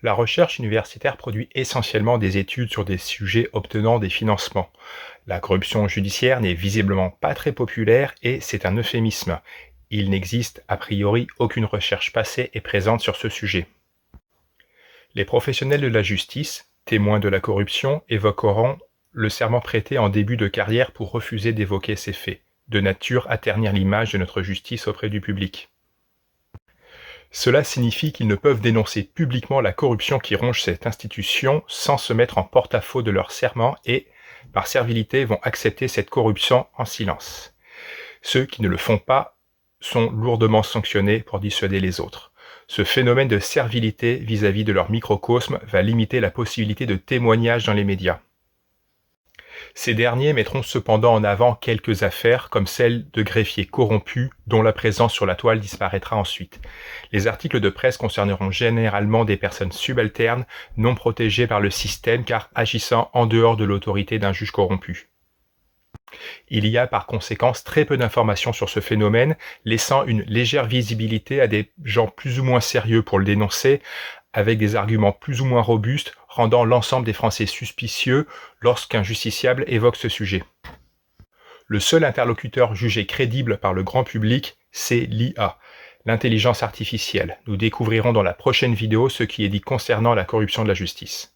La recherche universitaire produit essentiellement des études sur des sujets obtenant des financements. La corruption judiciaire n'est visiblement pas très populaire et c'est un euphémisme. Il n'existe a priori aucune recherche passée et présente sur ce sujet. Les professionnels de la justice, témoins de la corruption, évoqueront le serment prêté en début de carrière pour refuser d'évoquer ces faits, de nature à ternir l'image de notre justice auprès du public. Cela signifie qu'ils ne peuvent dénoncer publiquement la corruption qui ronge cette institution sans se mettre en porte-à-faux de leur serment et, par servilité, vont accepter cette corruption en silence. Ceux qui ne le font pas sont lourdement sanctionnés pour dissuader les autres. Ce phénomène de servilité vis-à-vis de leur microcosme va limiter la possibilité de témoignage dans les médias. Ces derniers mettront cependant en avant quelques affaires comme celle de greffiers corrompus dont la présence sur la toile disparaîtra ensuite. Les articles de presse concerneront généralement des personnes subalternes non protégées par le système car agissant en dehors de l'autorité d'un juge corrompu. Il y a par conséquent très peu d'informations sur ce phénomène, laissant une légère visibilité à des gens plus ou moins sérieux pour le dénoncer, avec des arguments plus ou moins robustes, rendant l'ensemble des Français suspicieux lorsqu'un justiciable évoque ce sujet. Le seul interlocuteur jugé crédible par le grand public, c'est l'IA, l'intelligence artificielle. Nous découvrirons dans la prochaine vidéo ce qui est dit concernant la corruption de la justice.